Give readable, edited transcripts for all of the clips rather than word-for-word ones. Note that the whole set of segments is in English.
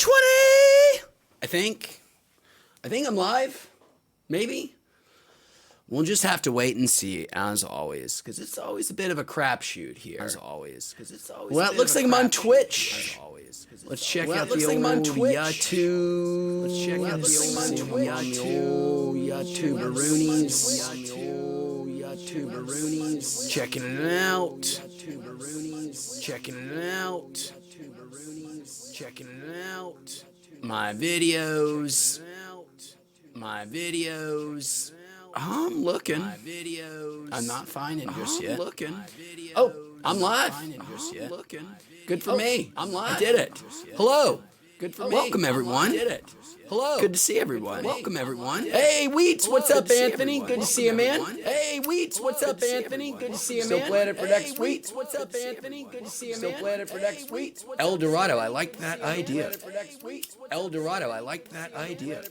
420. I think I'm live. Maybe. We'll just have to wait and see, as always, because it's always a bit of a crapshoot here. As always, because it's always. Well, it looks like I'm on Twitch. As always, let's check out the old YouTube. Let's check out the old YouTuberoonies. YouTuberoonies. Checking it out. Checking it out. Checking it out. My videos. I'm looking. I'm not finding just yet. Looking. Oh, I'm live. Good for me. I'm live. I did it. Hello. Good for me. Welcome everyone. I did it. Hello. Good to see everyone. Welcome everyone. Hey Wheats, what's up, Anthony? Good to see you, man. Hey Wheats, what's up, Anthony? Good to see you, man. Still planning for next week. What's up, Anthony? Good to see you, man. Still planning for next week. El Dorado, I like that idea. El Dorado, I like that idea.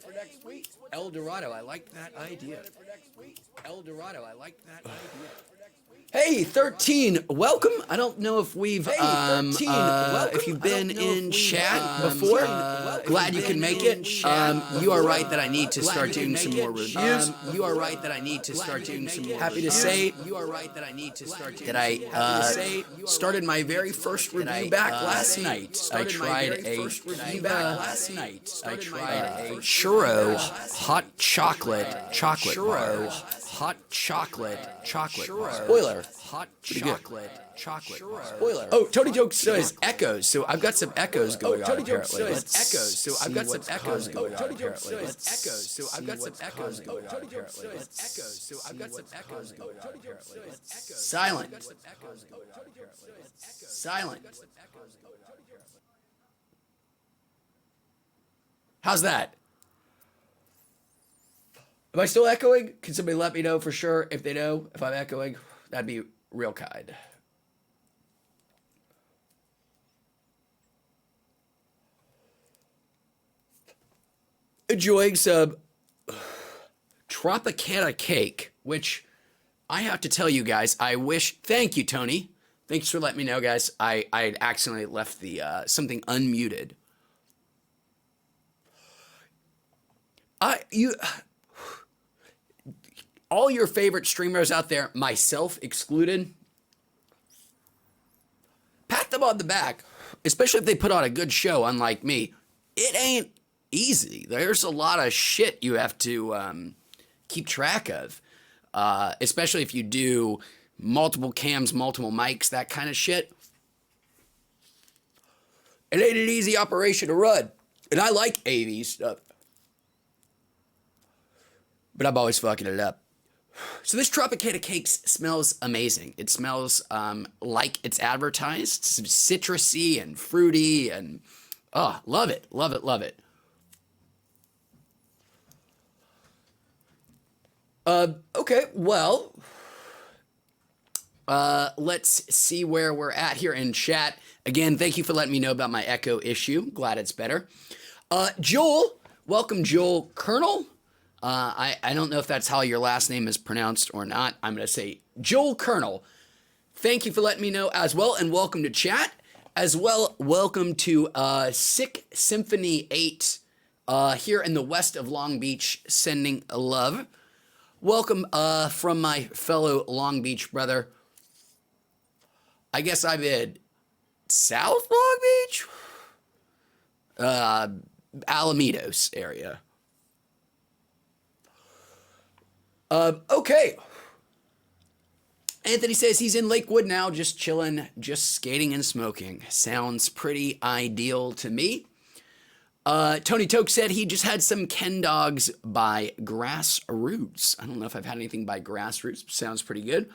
El Dorado, I like that idea. El Dorado, I like that idea. Hey, 13, welcome. I don't know if we've, if you've been in chat before. Glad you can make it. You are right that I need to start doing some more reviews. You are right that I need to start doing some more. Happy to say, you are right that I need to start doing. That I started my very first review back last night. I tried a churro hot chocolate bar. Hot chocolate bar. Spoiler. Hot chocolate Spoiler. Oh, Tony Joke says echoes, so I've got some echoes going on. Tony Joke says echoes, so I've got some echoes going on. Tony Joke says echoes, so I've got some echoes going on. Tony Joke says echoes, so I've got some echoes going on. Silent. Silent. How's that? Am I still echoing? Can somebody let me know for sure if they know if I'm echoing? That'd be real kind. Enjoying some Tropicana cake, which I have to tell you guys, I wish. Thank you, Tony. Thanks for letting me know, guys. I accidentally left the something unmuted. All your favorite streamers out there, myself excluded, pat them on the back, especially if they put on a good show, unlike me. It ain't easy. There's a lot of shit you have to keep track of, especially if you do multiple cams, multiple mics, that kind of shit. It ain't an easy operation to run. And I like AV stuff, but I'm always fucking it up. So this Tropicana cake smells amazing. It smells like it's advertised. It's citrusy and fruity and love it, love it, love it. Okay, well, let's see where we're at here in chat. Again, thank you for letting me know about my echo issue. Glad it's better. Joel, welcome, Joel Colonel. I don't know if that's how your last name is pronounced or not. I'm going to say Joel Colonel. Thank you for letting me know as well, and welcome to chat. As well, welcome to Sick Symphony 8 here in the west of Long Beach, sending love. Welcome from my fellow Long Beach brother. I guess I'm in South Long Beach? Alamitos area. Okay. Anthony says he's in Lakewood now, just chilling, just skating and smoking. Sounds pretty ideal to me. Tony Toke said he just had some Ken Dogs by Grassroots. I don't know if I've had anything by Grassroots. Sounds pretty good.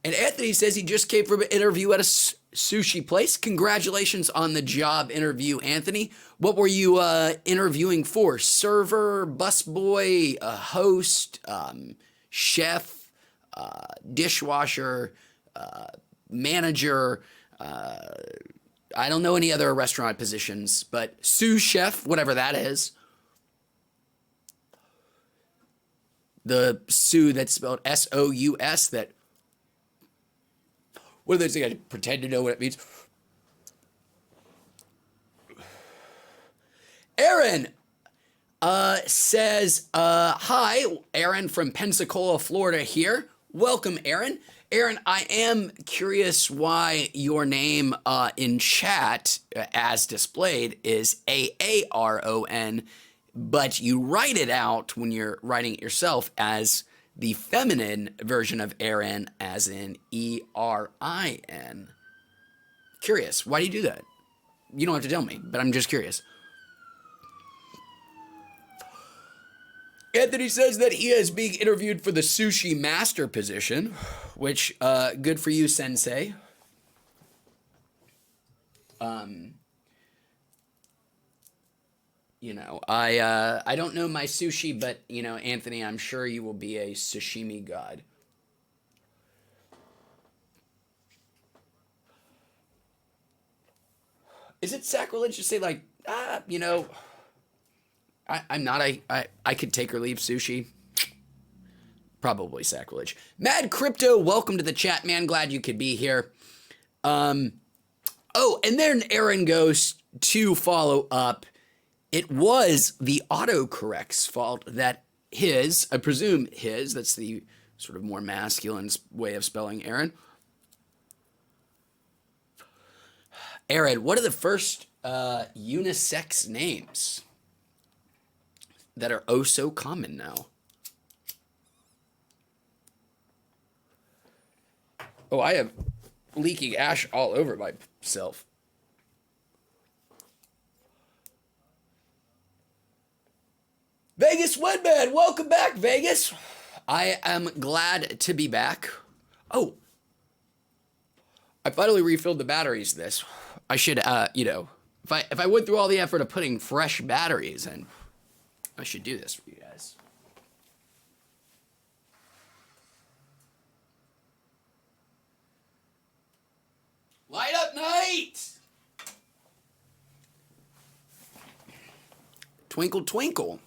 And Anthony says he just came from an interview at a sushi place. Congratulations on the job interview, Anthony. What were you interviewing for? Server, busboy, host, chef, dishwasher, manager. I don't know any other restaurant positions, but sous chef, whatever that is. The sous that's spelled S-O-U-S, that, what are those things? I pretend to know what it means. Aaron says, hi, Aaron from Pensacola, Florida here. Welcome, Aaron. Aaron, I am curious why your name in chat, as displayed, is Aaron, but you write it out when you're writing it yourself as the feminine version of Aaron, as in Erin. Curious, why do you do that? You don't have to tell me, but I'm just curious. Anthony says that he is being interviewed for the sushi master position, which, good for you, sensei. You know, I don't know my sushi, but, you know, Anthony, I'm sure you will be a sashimi god. Is it sacrilege to say, like, you know, I'm not I could take or leave sushi. Probably sacrilege. Mad Crypto, welcome to the chat, man. Glad you could be here. Oh, and then Aaron goes to follow up. It was the autocorrect's fault that his, I presume his, that's the sort of more masculine way of spelling Aaron. Aaron, what are the first unisex names that are oh so common now? Oh, I have leaking ash all over myself. Vegas Woodman, welcome back, Vegas. I am glad to be back. Oh, I finally refilled the batteries of this. I should, you know, if I went through all the effort of putting fresh batteries in, I should do this for you guys. Light up night! Twinkle, twinkle.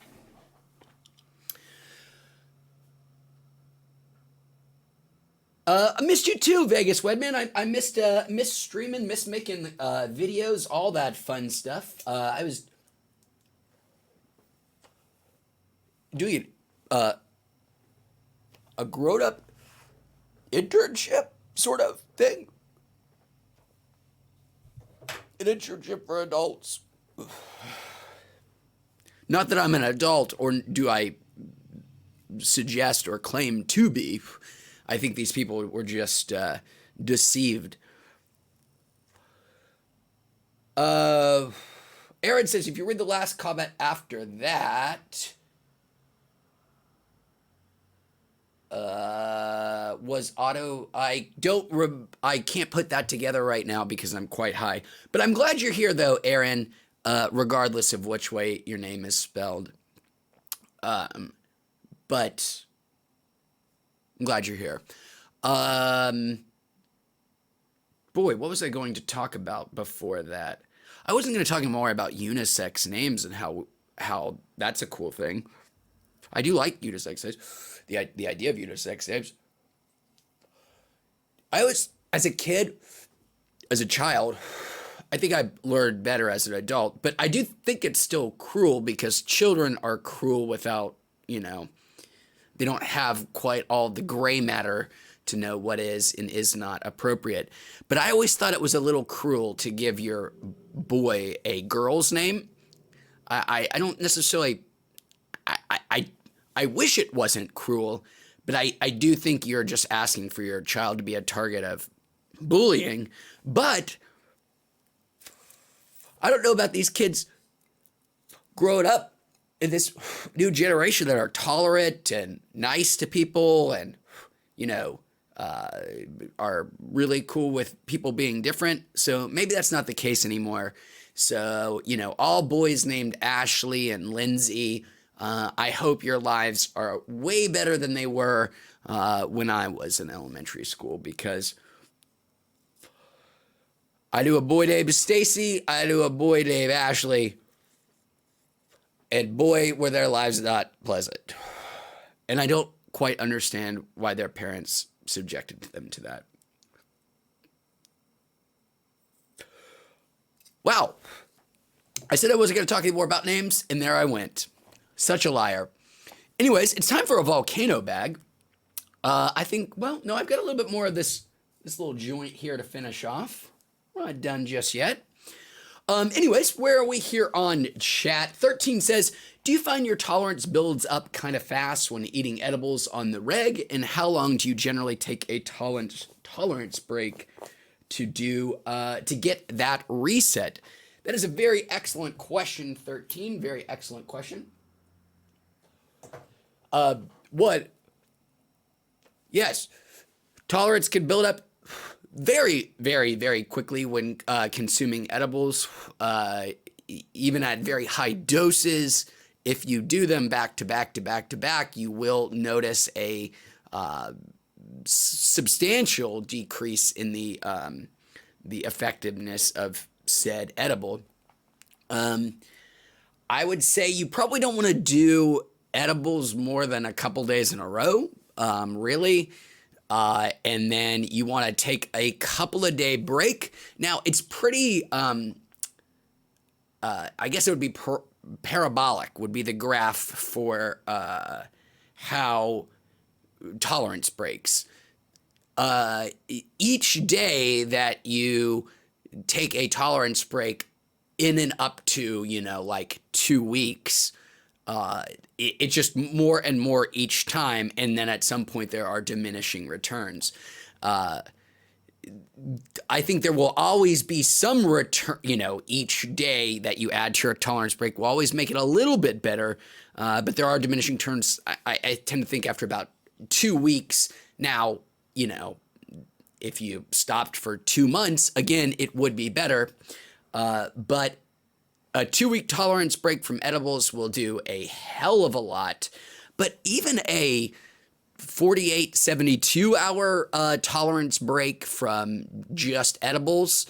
I missed you too, Vegas Wedman. I missed streaming, missed making videos, all that fun stuff. I was doing a grown-up internship sort of thing. An internship for adults. Not that I'm an adult, or do I suggest or claim to be. I think these people were just deceived. Aaron says, if you read the last comment after that, was auto. I can't put that together right now because I'm quite high. But I'm glad you're here, though, Aaron, regardless of which way your name is spelled. But I'm glad you're here. Boy, what was I going to talk about before that? I wasn't going to talk more about unisex names and how that's a cool thing. I do like unisex names. The idea of unisex names. I was, as a kid, as a child, I think I learned better as an adult, but I do think it's still cruel because children are cruel without, you know, they don't have quite all the gray matter to know what is and is not appropriate. But I always thought it was a little cruel to give your boy a girl's name. I don't necessarily, I wish it wasn't cruel, but I do think you're just asking for your child to be a target of bullying. But I don't know about these kids growing up in this new generation that are tolerant and nice to people and, you know, are really cool with people being different. So maybe that's not the case anymore. So, you know, all boys named Ashley and Lindsay, I hope your lives are way better than they were when I was in elementary school, because I knew a boy named Stacy, I knew a boy named Ashley, and boy, were their lives not pleasant. And I don't quite understand why their parents subjected them to that. Wow. I said I wasn't going to talk anymore about names, and there I went. Such a liar. Anyways, it's time for a volcano bag. I think, well, no, I've got a little bit more of this little joint here to finish off. We're not done just yet. Anyways, where are we here on chat? 13 says, do you find your tolerance builds up kind of fast when eating edibles on the reg? And how long do you generally take a tolerance break to get that reset? That is a very excellent question, 13. Very excellent question. What? Yes, tolerance can build up very, very, very quickly when consuming edibles, even at very high doses. If you do them back to back to back to back, you will notice a substantial decrease in the effectiveness of said edible. I would say you probably don't want to do edibles more than a couple days in a row, really. And then you want to take a couple of day break. Now it's pretty, I guess it would be parabolic would be the graph for how tolerance breaks. Each day that you take a tolerance break in and up to, like 2 weeks, it's just more and more each time. And then at some point there are diminishing returns. I think there will always be some return, each day that you add to your tolerance break will always make it a little bit better. But there are diminishing returns. I tend to think after about 2 weeks. Now, if you stopped for 2 months, again, it would be better. But a 2-week tolerance break from edibles will do a hell of a lot. But even a 48, 72-hour tolerance break from just edibles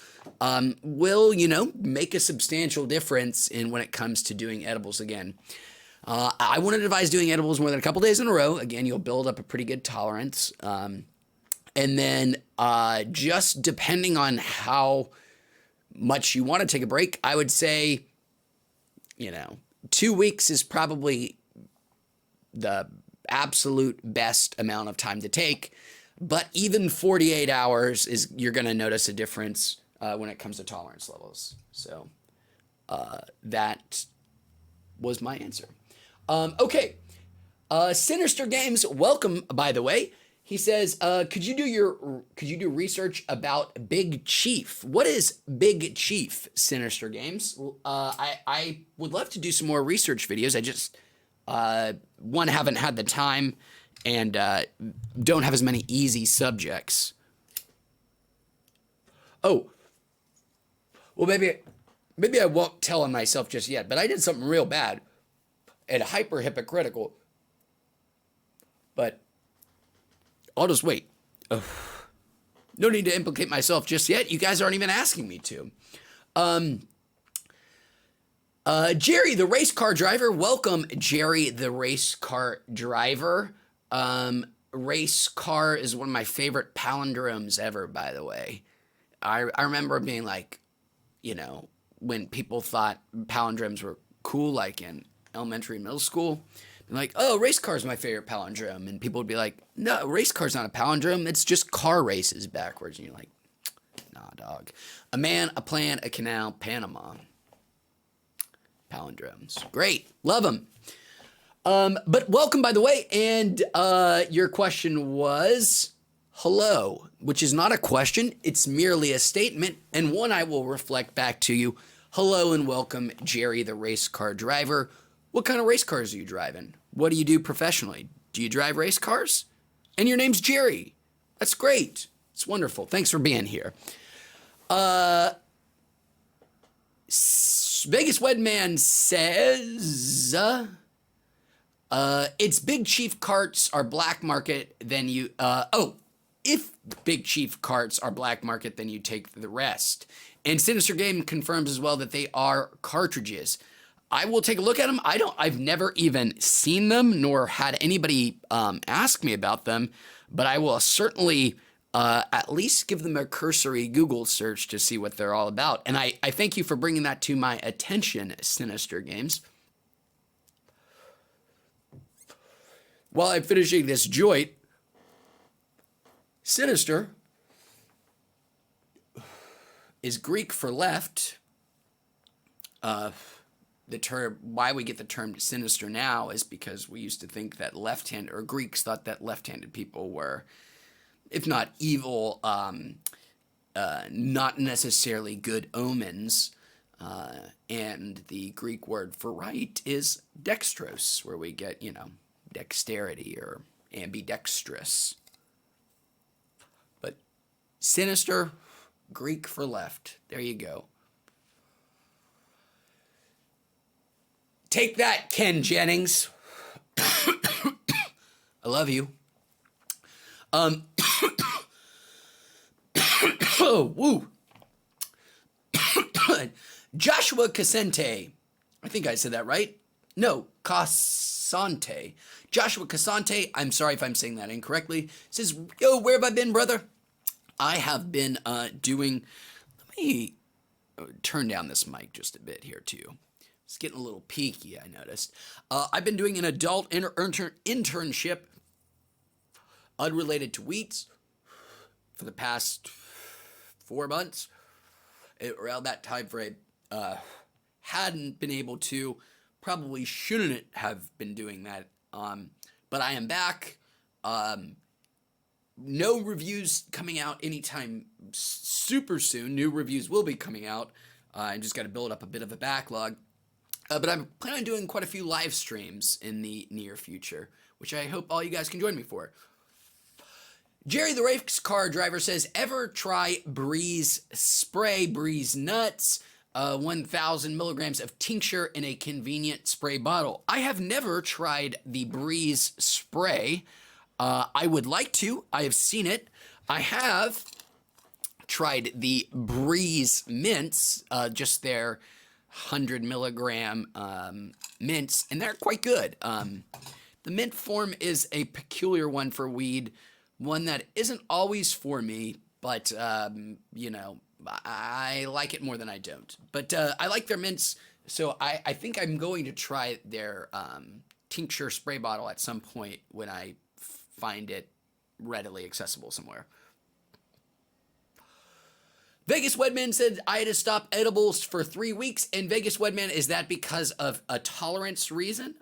will, make a substantial difference in when it comes to doing edibles again. I wouldn't advise doing edibles more than a couple days in a row. Again, you'll build up a pretty good tolerance. And then just depending on how much you want to take a break, I would say, 2 weeks is probably the absolute best amount of time to take. But even 48 hours you're going to notice a difference when it comes to tolerance levels. So that was my answer. Okay. Sinister Games, welcome, by the way. He says, could you do research about Big Chief? What is Big Chief, Sinister Games? I would love to do some more research videos. I just, haven't had the time and don't have as many easy subjects. Oh, well, maybe I won't tell on myself just yet, but I did something real bad and hyper hypocritical. But I'll just wait. Ugh. No need to implicate myself just yet. You guys aren't even asking me to. Jerry, the race car driver. Welcome, Jerry, the race car driver. Race car is one of my favorite palindromes ever, by the way. I remember being like, when people thought palindromes were cool, like in elementary and middle school. Like, oh, race car is my favorite palindrome. And people would be like, no, race car's not a palindrome. It's just car races backwards. And you're like, nah, dog. A man, a plan, a canal, Panama. Palindromes. Great. Love them. But welcome, by the way. And your question was hello, which is not a question. It's merely a statement. And one I will reflect back to you. Hello and welcome, Jerry, the race car driver. What kind of race cars are you driving? What do you do professionally? Do you drive race cars? And your name's Jerry. That's great. It's wonderful. Thanks for being here. Vegas Wedman says, it's Big Chief carts are black market, then you, if Big Chief carts are black market, then you take the rest. And Sinister Game confirms as well that they are cartridges. I will take a look at them. I've never even seen them, nor had anybody ask me about them, but I will certainly at least give them a cursory Google search to see what they're all about. And I thank you for bringing that to my attention, Sinister Games. While I'm finishing this joint, Sinister is Greek for left. The term, why we get the term sinister now is because we used to think that left-handed, or Greeks thought that left-handed people were, if not evil, not necessarily good omens. And the Greek word for right is dextros, where we get, dexterity or ambidextrous. But sinister, Greek for left. There you go. Take that, Ken Jennings. I love you. Oh, woo. Joshua Casante. I think I said that right. No, Casante. Joshua Casante. I'm sorry if I'm saying that incorrectly. Says, yo, where have I been, brother? I have been doing. Let me turn down this mic just a bit here, too. It's getting a little peaky, I noticed. I've been doing an adult internship unrelated to wheats for the past 4 months. Around that time frame, hadn't been able to, probably shouldn't have been doing that. But I am back. No reviews coming out anytime super soon. New reviews will be coming out. I just got to build up a bit of a backlog. But I'm planning on doing quite a few live streams in the near future, which I hope all you guys can join me for. Jerry the Race Car Driver says, ever try Breeze Spray, Breeze Nuts, 1,000 milligrams of tincture in a convenient spray bottle? I have never tried the Breeze Spray. I would like to. I have seen it. I have tried the Breeze Mints, just their 100 milligram mints, and they're quite good. The mint form is a peculiar one for weed, one that isn't always for me, but I like it more than I don't. But I like their mints, so I think I'm going to try their tincture spray bottle at some point when I find it readily accessible somewhere. Vegas Wedman said, I had to stop edibles for 3 weeks. And Vegas Wedman, is that because of a tolerance reason?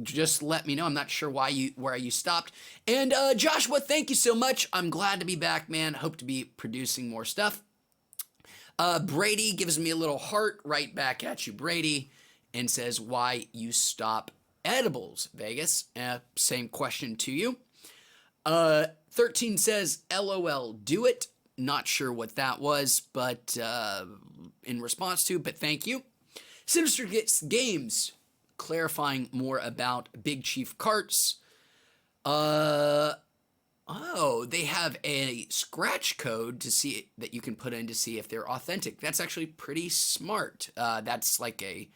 Just let me know. I'm not sure where you stopped. And Joshua, thank you so much. I'm glad to be back, man. Hope to be producing more stuff. Brady gives me a little heart right back at you, Brady, and says, why you stop edibles, Vegas? Same question to you. 13 says, LOL, do it. Not sure what that was, but in response to, but thank you. Sinister Games, clarifying more about Big Chief carts. They have a scratch code to see that you can put in to see if they're authentic. That's actually pretty smart. That's like a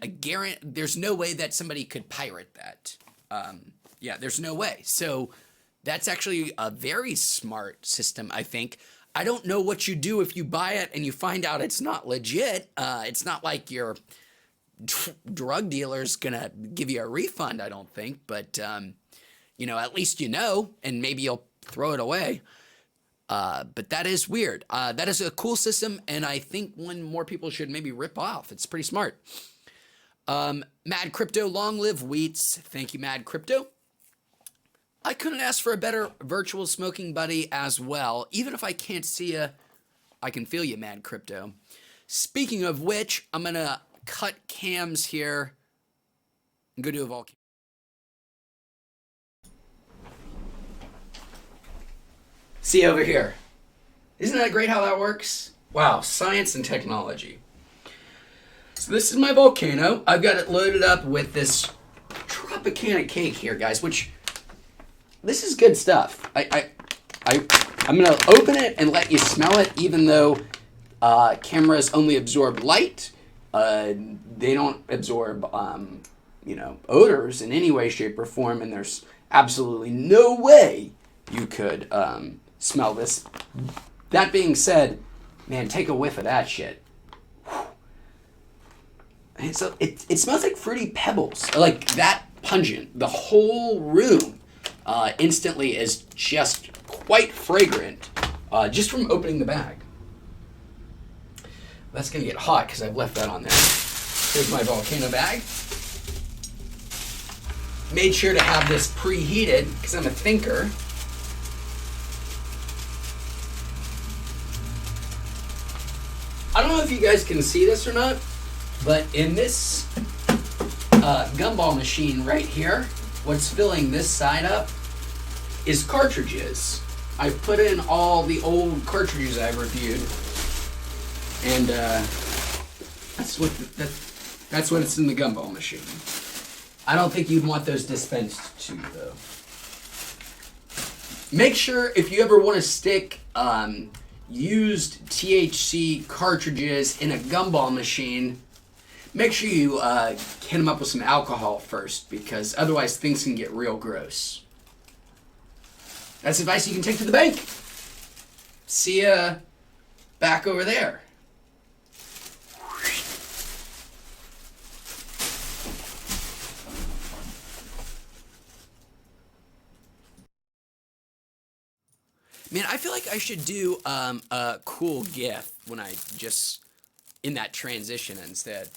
guarantee. There's no way that somebody could pirate that. There's no way. So that's actually a very smart system, I think. I don't know what you do if you buy it and you find out it's not legit. It's not like your drug dealer's going to give you a refund, I don't think. But, at least and maybe you'll throw it away. But that is weird. That is a cool system, and I think one more people should maybe rip off. It's pretty smart. Mad Crypto, long live wheats. Thank you, Mad Crypto. I couldn't ask for a better virtual smoking buddy as well. Even if I can't see you, I can feel you, Mad Crypto. Speaking of which, I'm going to cut cams here and go do a Volcano. See over here. Isn't that great how that works? Wow, science and technology. So this is my Volcano. I've got it loaded up with this Tropicana cake here, guys, which... this is good stuff. I'm going to open it and let you smell it, even though cameras only absorb light. They don't absorb, odors in any way, shape, or form, and there's absolutely no way you could smell this. That being said, man, take a whiff of that shit. And so it smells like Fruity Pebbles, like that pungent. The whole room instantly is just quite fragrant just from opening the bag. That's going to get hot because I've left that on there. Here's my Volcano bag. Made sure to have this preheated because I'm a thinker. I don't know if you guys can see this or not, but in this gumball machine right here, what's filling this side up is cartridges. I put in all the old cartridges I reviewed, and that's what it's in the gumball machine. I don't think you'd want those dispensed to, though. Make sure if you ever want to stick used THC cartridges in a gumball machine, make sure you hit them up with some alcohol first, because otherwise things can get real gross. That's advice you can take to the bank. See ya back over there. Man, I feel like I should do a cool GIF when I just in that transition instead.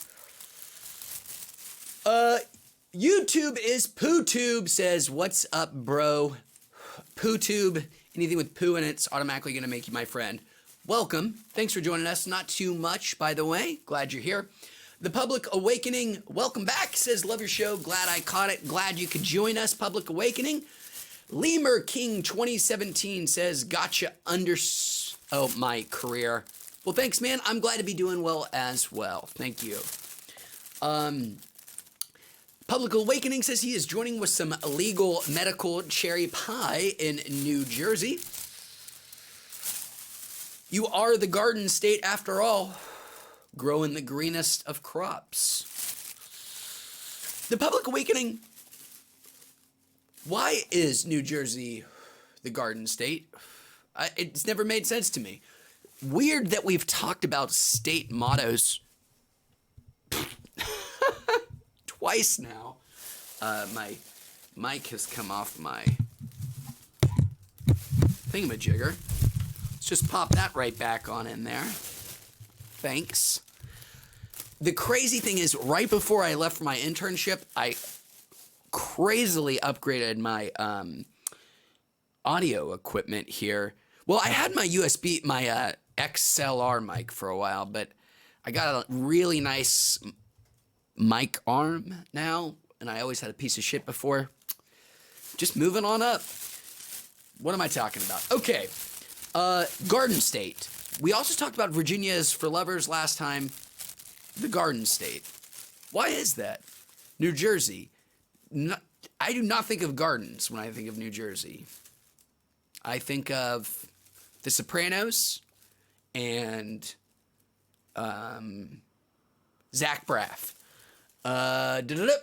YouTube is PooTube says, "What's up, bro?" PooTube, anything with poo in it's automatically going to make you my friend. Welcome. Thanks for joining us. Not too much, by the way. Glad you're here. The Public Awakening, welcome back, says, "Love your show. Glad I caught it. Glad you could join us, Public Awakening." Lemur King 2017 says, "Gotcha oh, my career." Well, thanks, man. I'm glad to be doing well as well. Thank you. Public Awakening says he is joining with some illegal medical cherry pie in New Jersey. You are the Garden State after all, growing the greenest of crops. The Public Awakening, why is New Jersey the Garden State? It's never made sense to me. Weird that we've talked about state mottos twice now. My mic has come off my thingamajigger. Let's just pop that right back on in there. Thanks. The crazy thing is, right before I left for my internship, I crazily upgraded my audio equipment here. Well, I had my USB, my XLR mic for a while, but I got a really nice mic arm now, and I always had a piece of shit before. Just moving on up. What am I talking about? Okay, Garden State. We also talked about Virginia's for Lovers last time. The Garden State. Why is that? New Jersey. I do not think of gardens when I think of New Jersey. I think of The Sopranos and Zach Braff.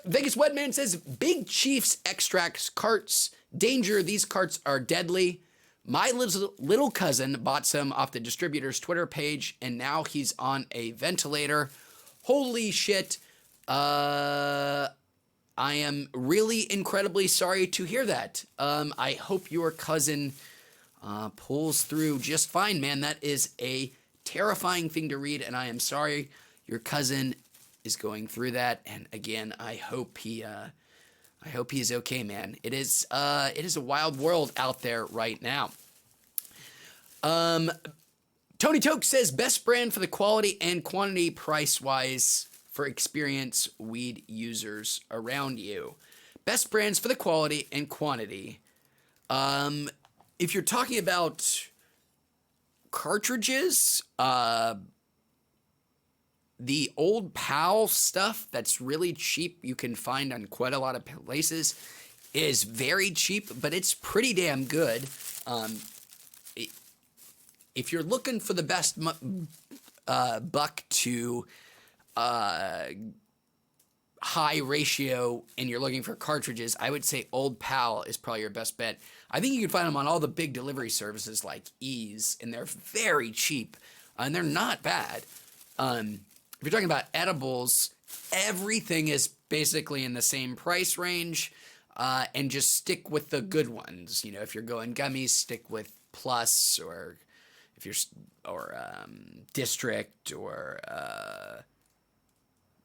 Vegas Wetman says, "Big Chiefs extracts carts. Danger, these carts are deadly. My little cousin bought some off the distributor's Twitter page, and now he's on a ventilator. Holy shit. I am really incredibly sorry to hear that. I hope your cousin pulls through just fine, man. That is a terrifying thing to read, and I am sorry your cousin is going through that. And again, I hope he is okay, man. It is a wild world out there right now. Tony Toke says, "Best brand for the quality and quantity price-wise for experienced weed users around you." Best brands for the quality and quantity. If you're talking about cartridges, the old PAL stuff that's really cheap, you can find on quite a lot of places, is very cheap, but it's pretty damn good. If you're looking for the best buck to high ratio and you're looking for cartridges, I would say Old Pal is probably your best bet. I think you can find them on all the big delivery services like Ease, and they're very cheap, and they're not bad. If you're talking about edibles, everything is basically in the same price range, and just stick with the good ones. You know, if you're going gummies, stick with Plus, or if you're District, or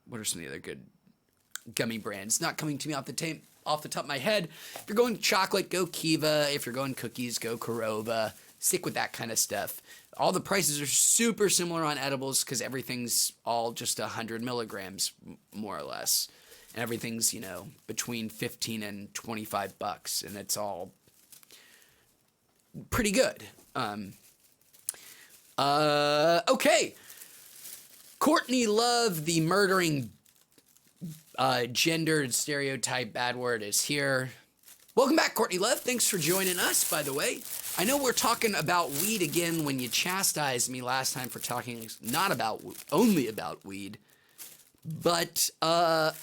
what are some of the other good gummy brands? Not coming to me off the top of my head. If you're going chocolate, go Kiva. If you're going cookies, go Korova. Stick with that kind of stuff. All the prices are super similar on edibles because everything's all just 100 milligrams, more or less. And everything's, you know, between 15 and 25 bucks. And it's all pretty good. Okay. Courtney Love, the murdering gendered stereotype bad word, is here. Welcome back, Courtney Love. Thanks for joining us, by the way. I know we're talking about weed again when you chastised me last time for talking not about, only about weed. But, I'm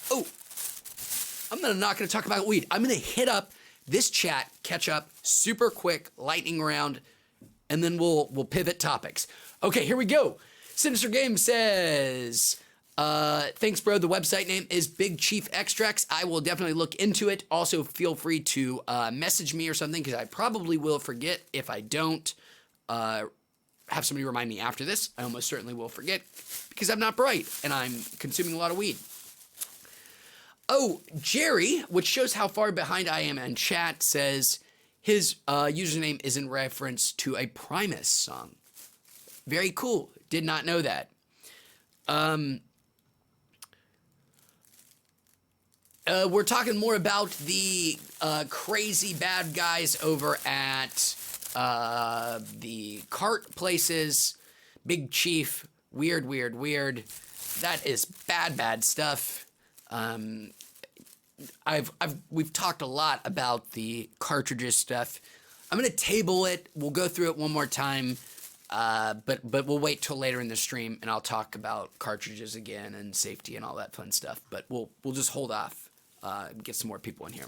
not going to talk about weed. I'm going to hit up this chat, catch up, super quick, lightning round, and then we'll pivot topics. Okay, here we go. Sinister Game says, thanks, bro. The website name is Big Chief Extracts. I will definitely look into it. Also, feel free to message me or something because I probably will forget if I don't have somebody remind me after this. I almost certainly will forget because I'm not bright and I'm consuming a lot of weed. Oh, Jerry, which shows how far behind I am in chat, says his username is in reference to a Primus song. Very cool. Did not know that. We're talking more about the crazy bad guys over at the cart places. Big Chief, weird. That is bad stuff. We've talked a lot about the cartridges stuff. I'm gonna table it. We'll go through it one more time. But we'll wait till later in the stream and I'll talk about cartridges again and safety and all that fun stuff. But we'll just hold off, get some more people in here.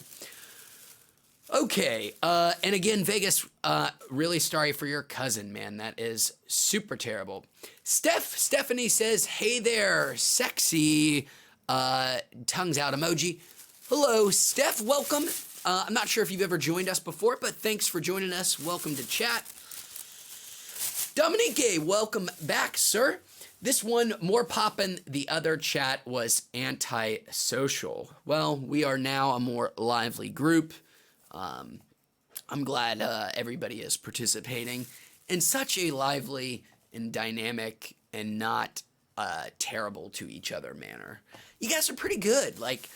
Okay. And again, Vegas, really sorry for your cousin, man. That is super terrible. Stephanie says, hey there, sexy, tongues out emoji. Hello, Steph, welcome. I'm not sure if you've ever joined us before, but thanks for joining us. Welcome to chat. Dominique, welcome back, sir. This one, more poppin'. The other chat was antisocial. Well, we are now a more lively group. I'm glad everybody is participating in such a lively and dynamic and not terrible to each other manner. You guys are pretty good. Like,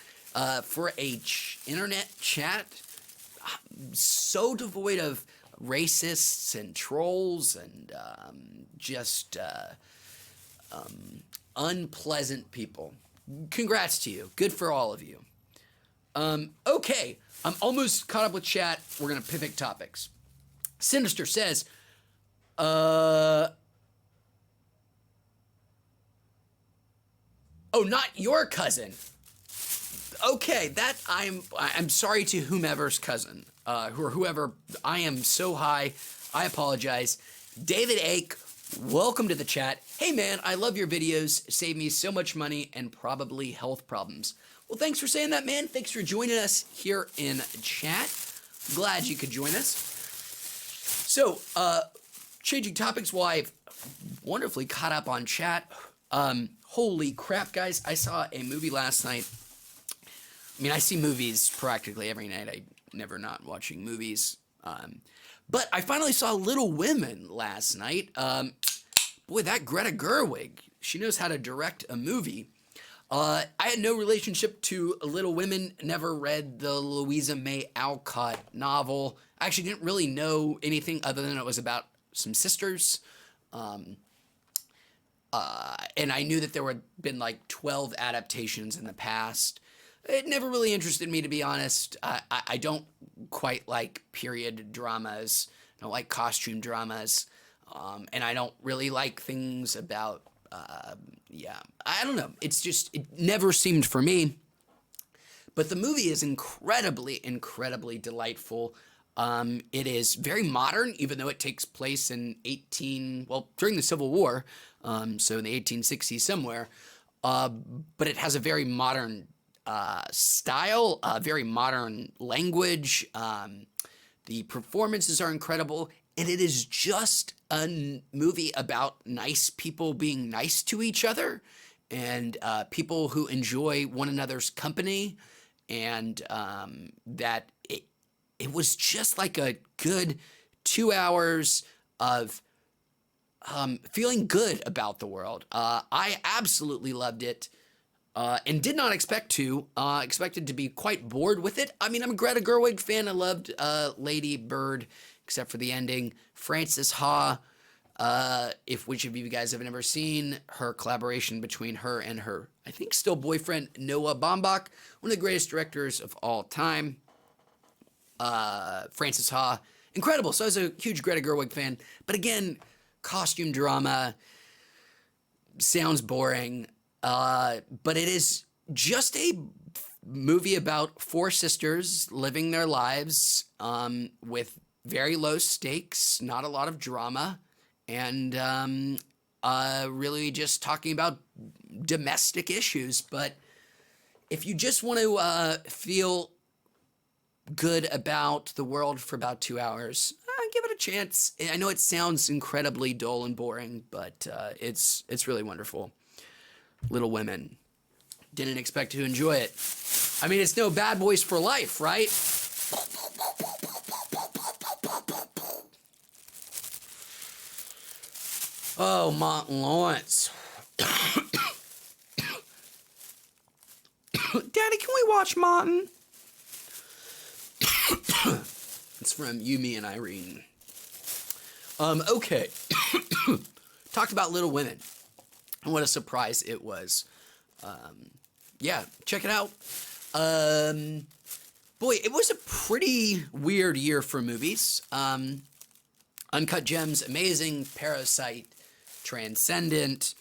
for a internet chat, so devoid of racists and trolls and just unpleasant people. Congrats to you. Good for all of you. Okay, I'm almost caught up with chat. We're going to pivot topics. Sinister says, oh, not your cousin. Okay, that I'm sorry to whomever's cousin, or whoever. I am so high. I apologize. David Ake, welcome to the chat. Hey man, I love your videos. Save me so much money and probably health problems. Well, thanks for saying that, man. Thanks for joining us here in chat. Glad you could join us. So, changing topics while I've wonderfully caught up on chat. Holy crap, guys. I saw a movie last night. I mean, I see movies practically every night. I never not watching movies. But I finally saw Little Women last night. Boy, that Greta Gerwig, she knows how to direct a movie. I had no relationship to Little Women, never read the Louisa May Alcott novel. I actually didn't really know anything other than it was about some sisters. And I knew that there had been like 12 adaptations in the past. It never really interested me, to be honest. I don't quite like period dramas. I don't like costume dramas. And I don't really like things about, I don't know. It's just, it never seemed for me. But the movie is incredibly, incredibly delightful. It is very modern, even though it takes place in during the Civil War, so in the 1860s somewhere. But it has a very modern style, a very modern language. The performances are incredible, and it is just a movie about nice people being nice to each other, and people who enjoy one another's company, and that it was just like a good 2 hours of feeling good about the world. I absolutely loved it. And did not expected to be quite bored with it. I mean, I'm a Greta Gerwig fan. I loved Lady Bird, except for the ending. Frances Ha, if which of you guys have never seen her collaboration between her and her, I think still boyfriend, Noah Baumbach, one of the greatest directors of all time. Frances Ha, incredible. So I was a huge Greta Gerwig fan. But again, costume drama, sounds boring. But it is just a movie about four sisters living their lives with very low stakes, not a lot of drama, and really just talking about domestic issues. But if you just want to feel good about the world for about 2 hours, give it a chance. I know it sounds incredibly dull and boring, but it's really wonderful. Little Women. Didn't expect to enjoy it. I mean, it's no Bad Boys for Life, right? Oh, Martin Lawrence. Daddy, can we watch Martin? It's from You, Me, and Irene. Okay. Talked about Little Women. And what a surprise it was. Yeah, check it out. Boy, it was a pretty weird year for movies. Uncut Gems, amazing. Parasite, transcendent.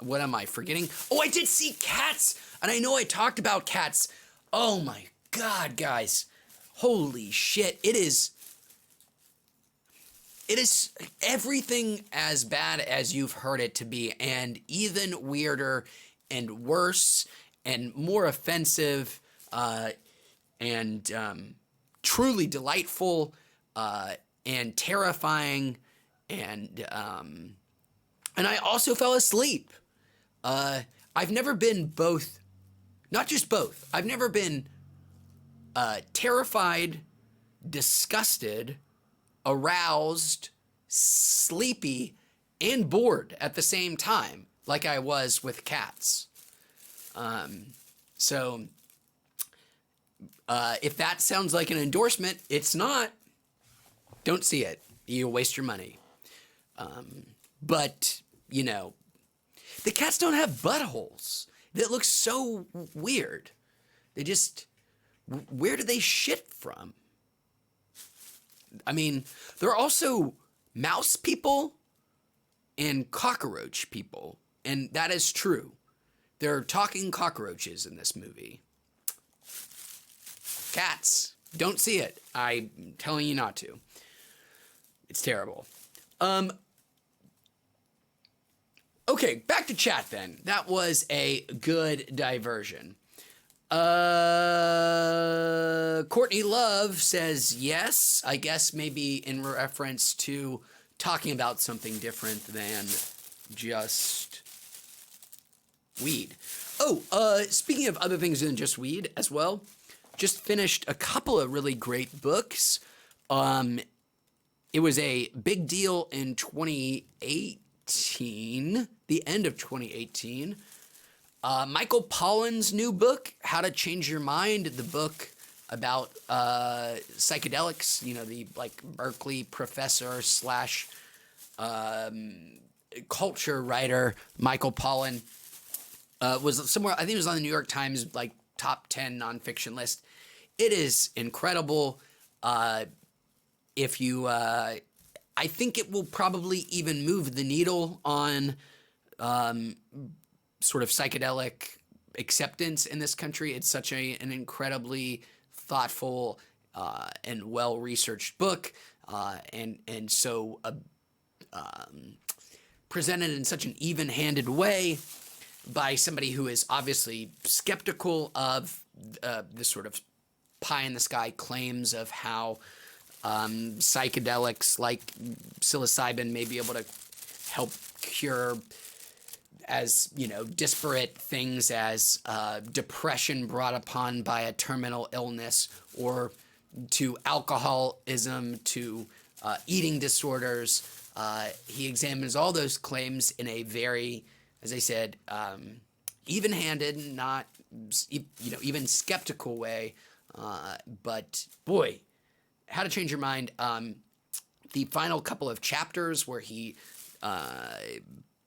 What am I forgetting? Oh, I did see Cats! And I know I talked about Cats. Oh my God, guys. Holy shit. It is everything as bad as you've heard it to be, and even weirder and worse and more offensive and truly delightful and terrifying, and I also fell asleep. I've never been both, not just both. I've never been terrified, disgusted, aroused, sleepy, and bored at the same time, like I was with Cats. So if that sounds like an endorsement, it's not. Don't see it. You'll waste your money. But, you know, the cats don't have buttholes. That looks so weird. They just, where do they shit from? I mean, there are also mouse people and cockroach people, and that is true. There are talking cockroaches in this movie. Cats, don't see it. I'm telling you not to. It's terrible. Okay, back to chat then. That was a good diversion. Courtney Love says yes, I guess maybe in reference to talking about something different than just weed. Oh, speaking of other things than just weed as well, just finished a couple of really great books. It was a big deal in 2018, the end of 2018. Michael Pollan's new book, How to Change Your Mind, the book about psychedelics, you know, the like Berkeley professor slash culture writer Michael Pollan was somewhere, I think it was on the New York Times like top 10 nonfiction list. It is incredible. If you, I think it will probably even move the needle on sort of psychedelic acceptance in this country. It's such an incredibly thoughtful and well-researched book, and so presented in such an even-handed way by somebody who is obviously skeptical of this sort of pie-in-the-sky claims of how psychedelics like psilocybin may be able to help cure, as disparate things as depression brought upon by a terminal illness, or to alcoholism, to eating disorders. He examines all those claims in a very, as I said, even-handed, not even skeptical way. But boy, How to Change Your Mind. The final couple of chapters where he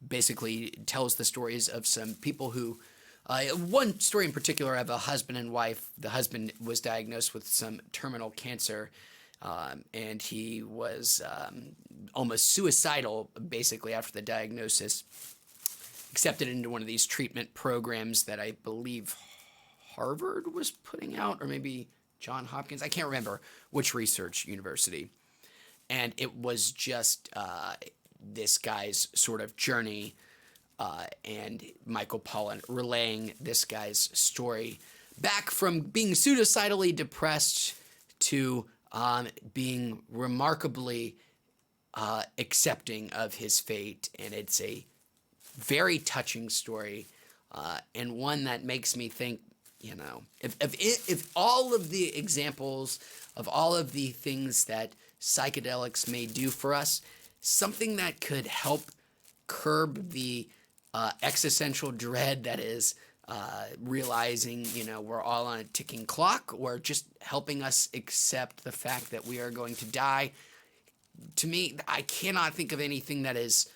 basically tells the stories of some people who, one story in particular of a husband and wife. The husband was diagnosed with some terminal cancer, and he was almost suicidal basically after the diagnosis. Accepted into one of these treatment programs that I believe Harvard was putting out, or maybe Johns Hopkins. I can't remember which research university. And it was just this guy's sort of journey, and Michael Pollan relaying this guy's story back from being suicidally depressed to being remarkably accepting of his fate. And it's a very touching story, and one that makes me think, if all of the examples of all of the things that psychedelics may do for us, something that could help curb the existential dread that is realizing, we're all on a ticking clock, or just helping us accept the fact that we are going to die. To me, I cannot think of anything that is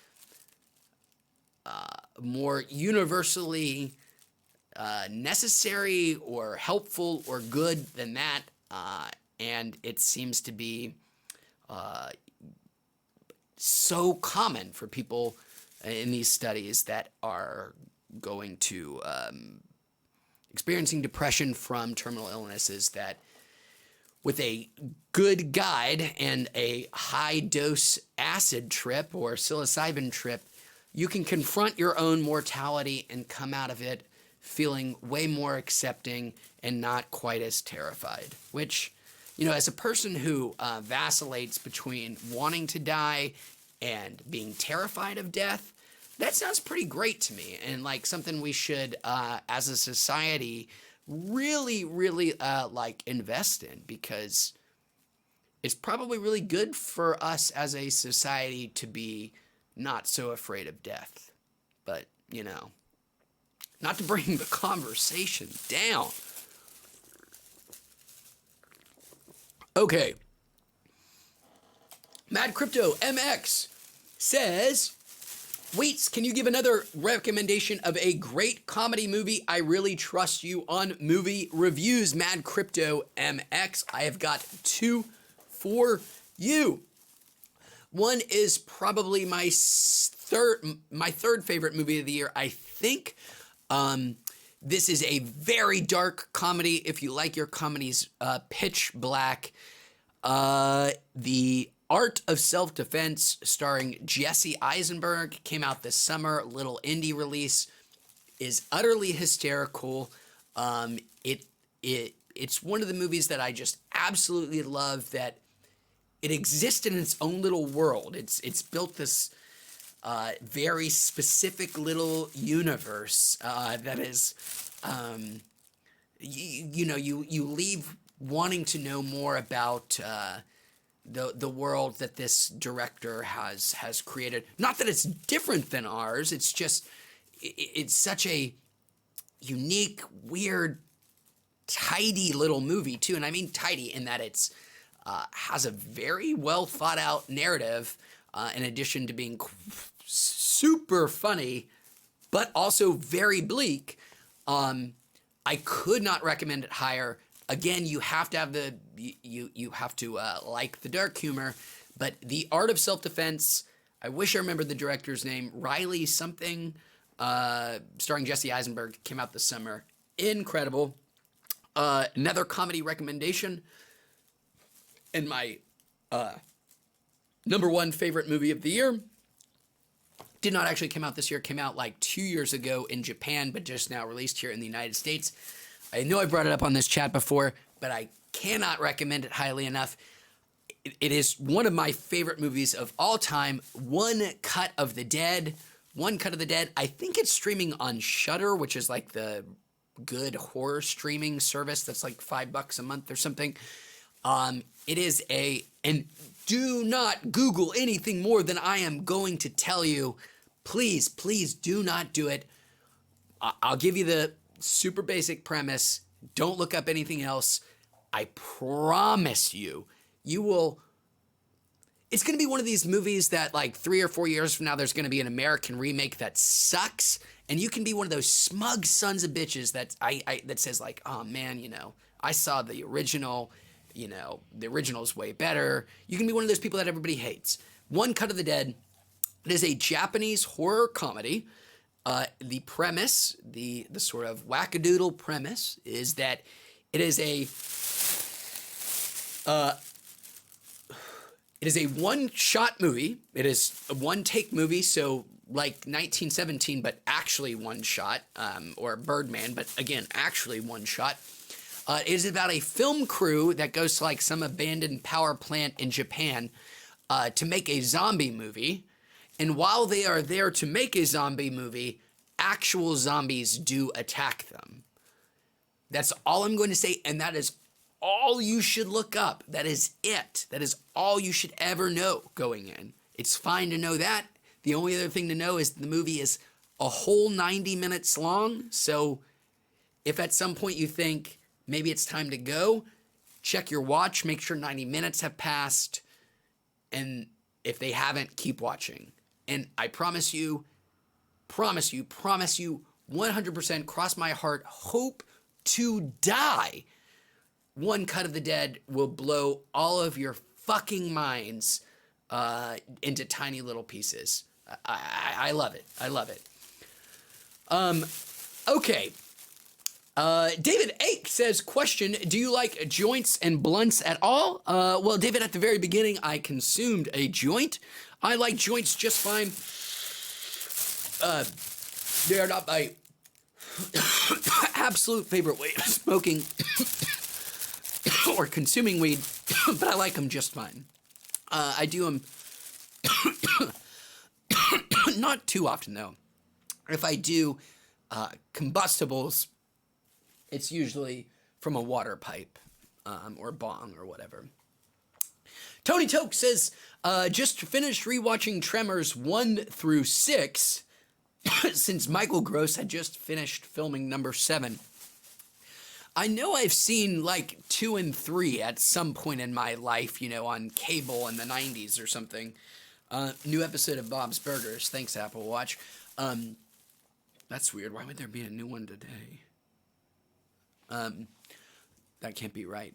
more universally necessary or helpful or good than that. And it seems to be so common for people in these studies that are going to experiencing depression from terminal illnesses, that with a good guide and a high-dose acid trip or psilocybin trip, you can confront your own mortality and come out of it feeling way more accepting and not quite as terrified. Which, as a person who vacillates between wanting to die and being terrified of death, that sounds pretty great to me, and like something we should, as a society, really, really invest in, because it's probably really good for us as a society to be not so afraid of death. But, not to bring the conversation down. Okay. Mad Crypto MX says, Wheats, can you give another recommendation of a great comedy movie? I really trust you on movie reviews. Mad Crypto MX. I have got two for you. One is probably my third favorite movie of the year, I think. This is a very dark comedy. If you like your comedies pitch black, The Art of Self-Defense, starring Jesse Eisenberg, came out this summer. Little indie release, is utterly hysterical. It's one of the movies that I just absolutely love, that it exists in its own little world. It's built this very specific little universe that is, you leave wanting to know more about the world that this director has created. Not that it's different than ours. It's just it's such a unique, weird, tidy little movie too. And I mean tidy in that it's has a very well thought out narrative, in addition to being super funny, but also very bleak. I could not recommend it higher. Again, you have to have you have to like the dark humor, but The Art of Self-Defense, I wish I remembered the director's name, Riley something. starring Jesse Eisenberg, came out this summer. Incredible. Another comedy recommendation. And my number one favorite movie of the year. Did not actually come out this year. Came out like 2 years ago in Japan, but just now released here in the United States. I know I brought it up on this chat before, but I cannot recommend it highly enough. It is one of my favorite movies of all time. One Cut of the Dead. One Cut of the Dead. I think it's streaming on Shudder, which is like the good horror streaming service that's like $5 a month or something. It is and do not Google anything more than I am going to tell you. Please, please do not do it. I'll give you the super basic premise. Don't look up anything else. I promise you, you will. It's going to be one of these movies that like 3 or 4 years from now, there's going to be an American remake that sucks. And you can be one of those smug sons of bitches that that says like, oh man, I saw the original, the original is way better. You can be one of those people that everybody hates. One Cut of the Dead. It is a Japanese horror comedy. The premise, the sort of wackadoodle premise, is that it is a one-shot movie. It is a one-take movie, so like 1917, but actually one shot, or Birdman, but again, actually one shot. It is about a film crew that goes to like some abandoned power plant in Japan to make a zombie movie. And while they are there to make a zombie movie, actual zombies do attack them. That's all I'm going to say, and that is all you should look up. That is it. That is all you should ever know going in. It's fine to know that. The only other thing to know is the movie is a whole 90 minutes long, so if at some point you think maybe it's time to go, check your watch, make sure 90 minutes have passed, and if they haven't, keep watching. And I promise you, 100%, cross my heart, hope to die, One Cut of the Dead will blow all of your fucking minds into tiny little pieces. I love it. I love it. Okay. David Ake says, question, do you like joints and blunts at all? Well, David, at the very beginning, I consumed a joint. I like joints just fine. They are not my absolute favorite way of smoking or consuming weed, but I like them just fine. I do them not too often, though. If I do combustibles, it's usually from a water pipe or bong or whatever. Tony Toke says, just finished rewatching Tremors 1 through 6 since Michael Gross had just finished filming number 7. I know I've seen like 2 and 3 at some point in my life, on cable in the 90s or something. New episode of Bob's Burgers. Thanks, Apple Watch. That's weird. Why would there be a new one today? That can't be right.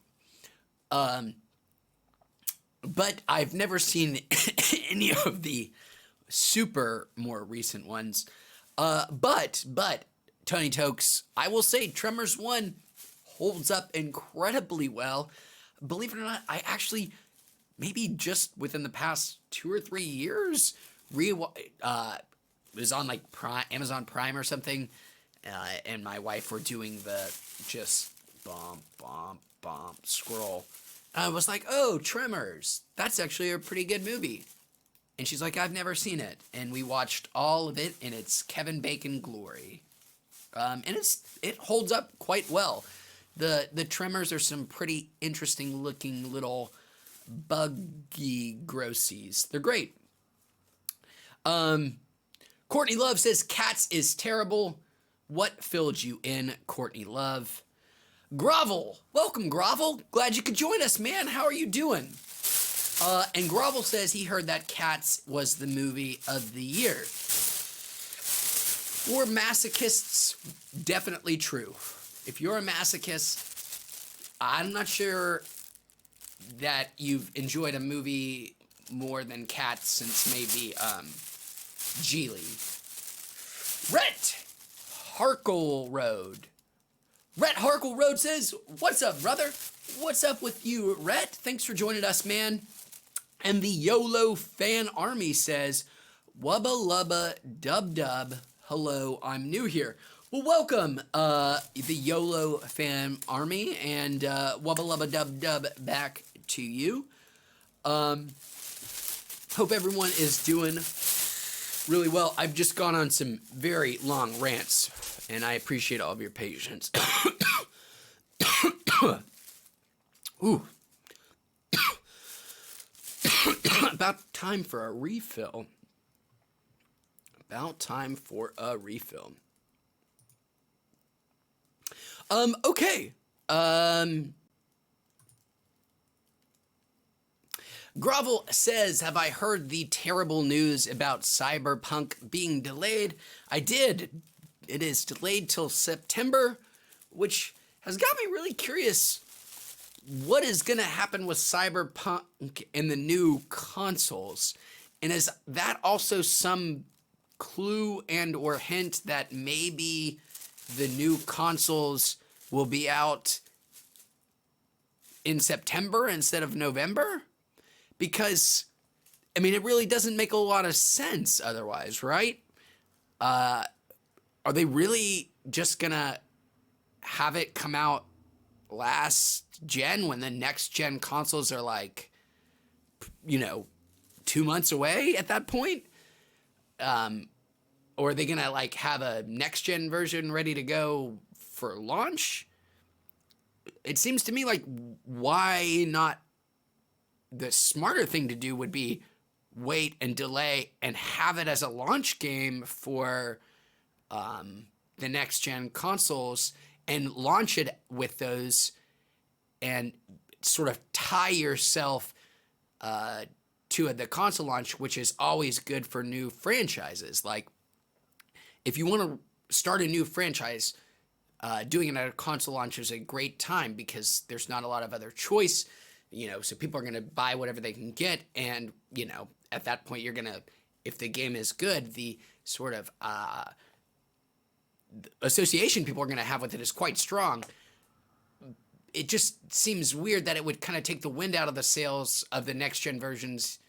But I've never seen any of the super more recent ones. But Tony Tokes, I will say Tremors 1 holds up incredibly well. Believe it or not, I actually, maybe just within the past 2 or 3 years, was on like Amazon Prime or something, and my wife were doing the just bump scroll. I was like, oh, Tremors, that's actually a pretty good movie. And she's like, I've never seen it. And we watched all of it in its Kevin Bacon glory. And it holds up quite well. The Tremors are some pretty interesting looking little buggy grossies. They're great. Courtney Love says, Cats is terrible. What filled you in, Courtney Love? Grovel. Welcome, Grovel. Glad you could join us, man. How are you doing? And Grovel says he heard that Cats was the movie of the year. For masochists, definitely true. If you're a masochist, I'm not sure that you've enjoyed a movie more than Cats since maybe Geely. Rhett Harkle Road. Rhett Harkle Road says, "What's up, brother? What's up with you, Rhett? Thanks for joining us, man." And the YOLO Fan Army says, "Wubba lubba dub dub. Hello, I'm new here." Well, welcome, the YOLO Fan Army, and wubba lubba dub dub back to you. Hope everyone is doing really well. I've just gone on some very long rants, and I appreciate all of your patience. Ooh. About time for a refill. Okay. Grovel says, "Have I heard the terrible news about Cyberpunk being delayed?" I did. It is delayed till September, which has got me really curious. What is going to happen with Cyberpunk and the new consoles? And is that also some clue and or hint that maybe the new consoles will be out in September instead of November? Because, I mean, it really doesn't make a lot of sense otherwise, right? Are they really just going to have it come out last gen when the next gen consoles are like, 2 months away at that point? Or are they gonna like have a next gen version ready to go for launch? It seems to me like, why not? The smarter thing to do would be wait and delay and have it as a launch game for the next gen consoles and launch it with those and sort of tie yourself to the console launch, which is always good for new franchises. Like, if you want to start a new franchise, doing it at a console launch is a great time because there's not a lot of other choice, so people are going to buy whatever they can get. And, at that point, you're going to, if the game is good, the sort of association people are going to have with it is quite strong. It just seems weird that it would kind of take the wind out of the sails of the next gen versions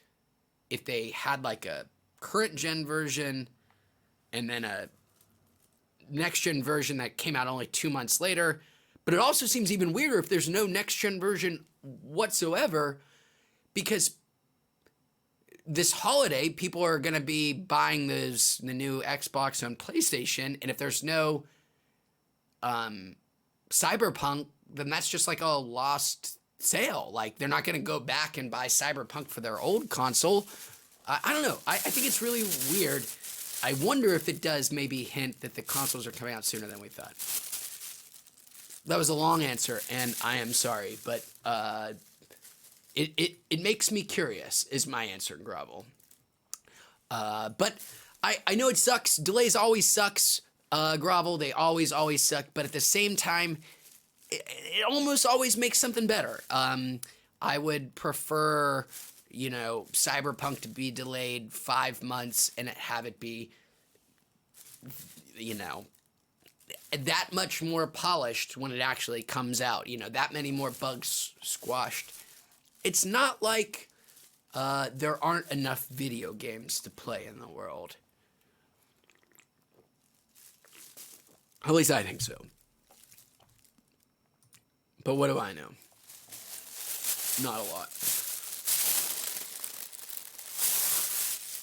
if they had like a current gen version and then a next gen version that came out only 2 months later. But it also seems even weirder if there's no next gen version whatsoever, because this holiday people are going to be buying the new Xbox and PlayStation, and if there's no Cyberpunk, then that's just like a lost sale. Like, they're not going to go back and buy Cyberpunk for their old console. I don't know. I think it's really weird. I wonder if it does maybe hint that the consoles are coming out sooner than we thought. That was a long answer, and I am sorry, but it makes me curious, is my answer, Grovel. But I know it sucks. Delays always sucks, Grovel. They always suck. But at the same time, it almost always makes something better. I would prefer, Cyberpunk to be delayed 5 months and have it be, that much more polished when it actually comes out. That many more bugs squashed. It's not like there aren't enough video games to play in the world. At least I think so. But what do I know? Not a lot.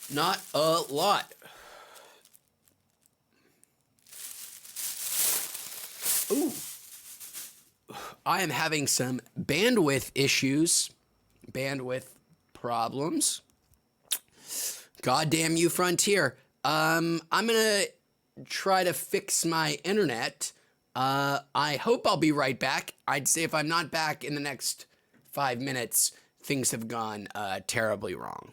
Not a lot. Ooh. I am having some bandwidth issues. Bandwidth problems. Goddamn you, Frontier. I'm going to try to fix my internet. I hope I'll be right back. I'd say if I'm not back in the next 5 minutes, things have gone terribly wrong.